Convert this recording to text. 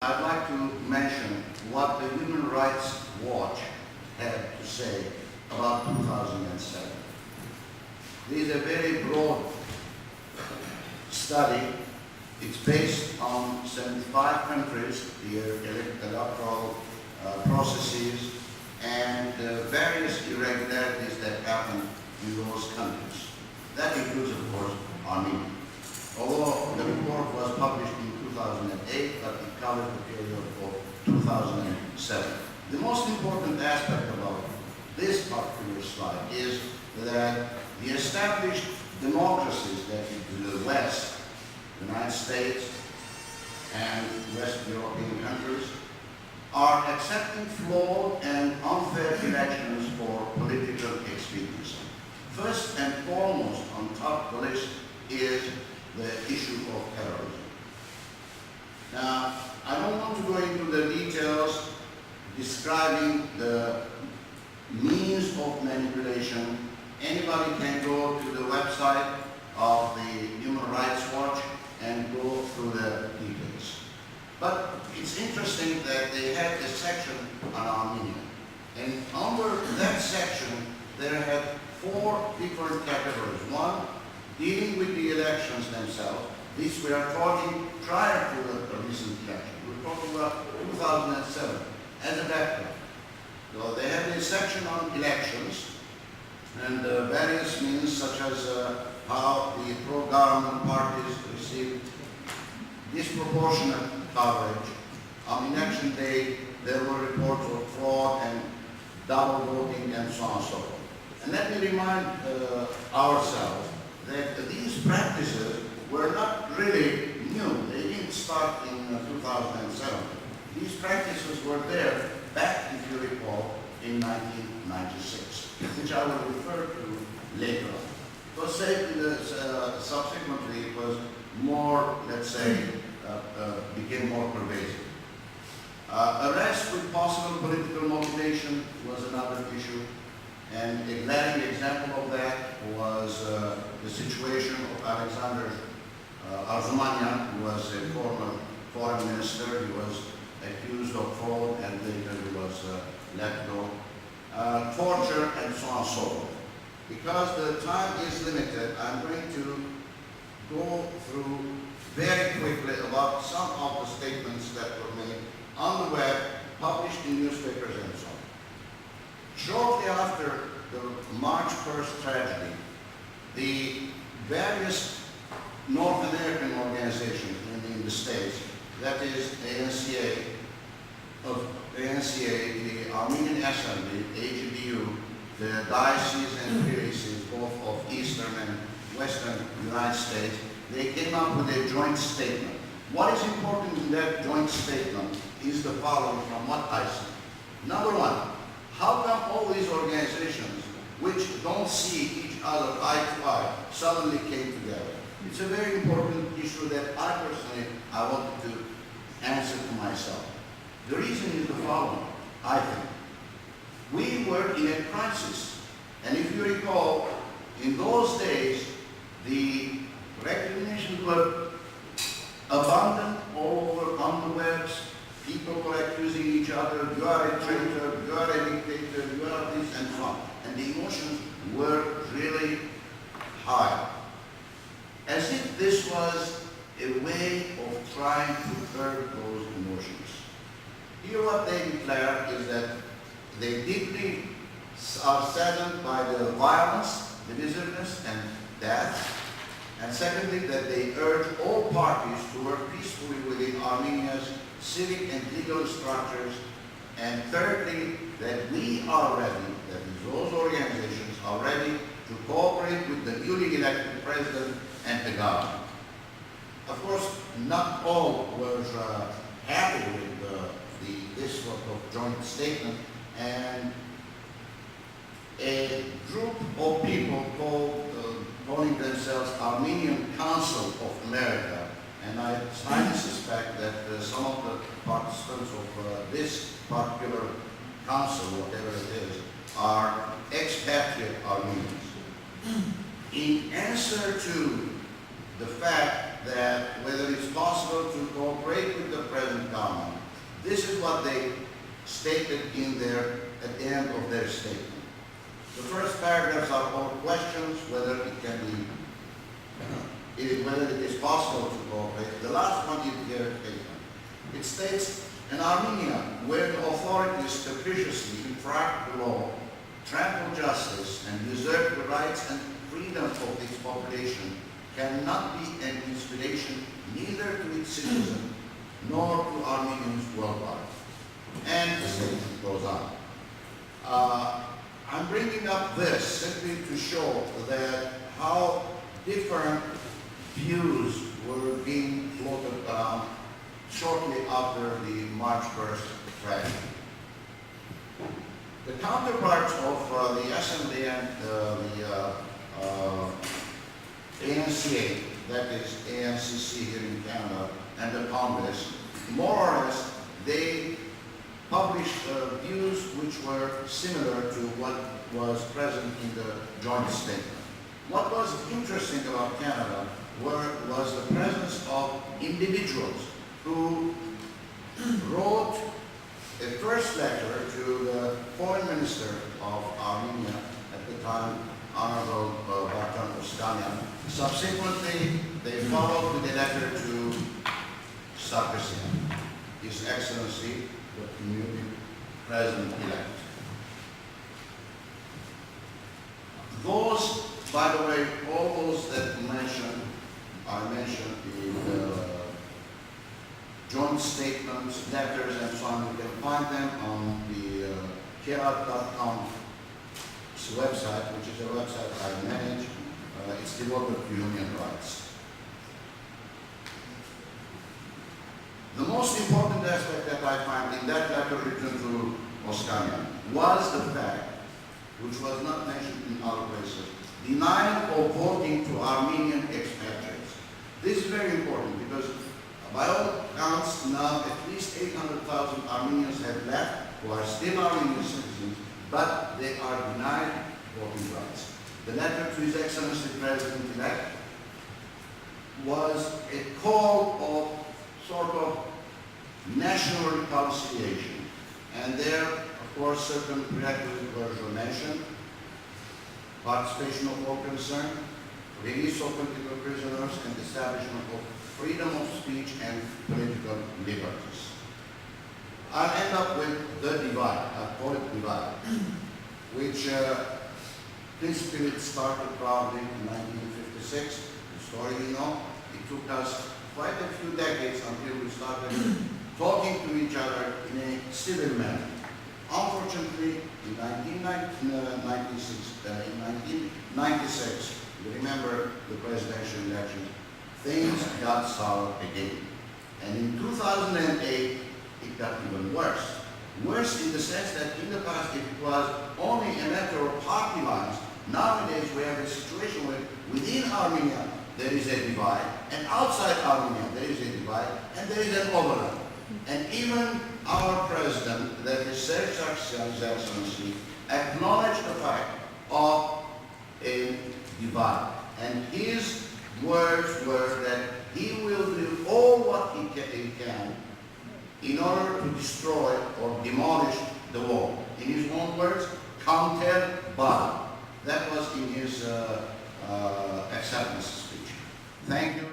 I'd like to mention what the Human Rights Watch had to say about 2007. This is a very broad study. It's based on 75 countries, their electoral processes, and various irregularities that happen in those countries. That includes, of course, Armenia. Although the report was published in 2008, but it covered the period of 2007. The most important aspect about this particular slide is that the established democracies that in the West, the United States and West European countries, are accepting flawed and unfair elections for political expediency. First and foremost on top of the list is the issue of terrorism. Now, I don't want to go into the details describing the means of manipulation. Anybody can go to the website of the Human Rights Watch and go through the details. But it's interesting that they had a section on Armenia. And under that section, there had 4 different categories. One, dealing with the elections themselves. This we are talking prior to the recent election. We're talking about 2007 as a background. So they had a section on elections and various means such as how the pro-government parties received disproportionate coverage. On election day, there were reports of fraud and double voting and so on and so forth. And let me remind ourselves that these practices were not really new. They didn't start in 2007. These practices were there back, if you recall, in 1996, which I will refer to later on. So subsequently it was more, let's say, became more pervasive. Arrest with possible political motivation was another issue. And a glaring example of that was the situation of Alexander Armenia, who was a former foreign minister. He was accused of fraud and later he was let go. Torture and so on and so forth. Because the time is limited, I'm going to go through very quickly about some of the statements that were made on the web, published in newspapers and so on. Shortly after the March 1st tragedy, the various North American organizations in the States, that is ANCA, the Armenian Assembly, AGBU, the dioceses and priests, both of Eastern and Western United States, they came up with a joint statement. What is important in that joint statement is the following from what I see. Number one, how come all these organizations, which don't see each other eye to eye, suddenly came together? It's a very important issue that I personally, wanted to answer to myself. The reason is the following, I think. We were in a crisis. And if you recall, in those days, the recognitions were abundant all over on the webs. People were accusing each other, you are a traitor, you are a dictator, you are this and so on. And the emotions were really high. As if this was a way of trying to curb those emotions. Here what they declare is that they deeply are saddened by the violence, divisiveness, and death. And secondly, that they urge all parties to work peacefully within Armenia's civic and legal structures. And thirdly, that we are ready, that those organizations are ready to cooperate with the newly elected president and the government. Of course, not all were happy with this sort of joint statement, and a group of people calling themselves Armenian Council of America, and I highly suspect that some of the participants of this particular council, whatever it is, are expatriate Armenians. In answer to the fact that whether it's possible to cooperate with the present government This is what they stated at the end of their statement. The first paragraphs are all questions, whether it can be, whether it is possible to cooperate. The last one is their statement. It states, in Armenia, where the authorities capriciously infract the law, trample justice, and usurp the rights and freedom of its population, cannot be an inspiration neither to its citizens nor to Armenians worldwide. And the statement goes on. I'm bringing up this simply to show that how different views were being floated around shortly after the March 1st tragedy. The counterparts of the Assembly and the ANCA, that is ANCC here in Canada, and the Congress, more or less, they published views which were similar to what was present in the joint statement. What was interesting about Canada was the presence of individuals who wrote a first letter to the foreign minister of Armenia at the time, Honorable Barton Oskanyan. Subsequently, they followed with a letter to Sarkisian, His Excellency, the new President-elect. Those, by the way, all those that I mentioned in the joint statements, letters, and so on, you can find them on the Kerat.com website, which is a website I manage. It's devoted to human rights. The most important aspect that I find in that letter written to Oskanyan was the fact, which was not mentioned in other places, denial of voting to Armenian expatriates. This is very important because by all accounts now at least 800,000 Armenians have left who are still Armenian citizens, but they are denied voting rights. The letter to His Excellency President-elect was a call of sort of national reconciliation. And there, of course, certain prerequisites were mentioned: participation of all concerned, release of political prisoners, and establishment of freedom of speech and political liberties. I'll end up with the divide, I call it divide, which principally it started probably in 1956. The story you know. It took us quite a few decades until we started talking to each other in a civil manner. Unfortunately, in 1996, you remember the presidential election, things got sour again. And in 2008, it got even worse. Worse in the sense that in the past, if it was only a matter of party lines, nowadays we have a situation where within Armenia, there is a divide, and outside Armenia there is a divide, and there is an overlap. And even our president, that is Serge Sarkisian, His Excellency, acknowledged the fact of a divide. And his words were that he will do all what he can in order to destroy or demolish the wall. In his own words, counter Bad. That was in his acceptance speech. Thank you.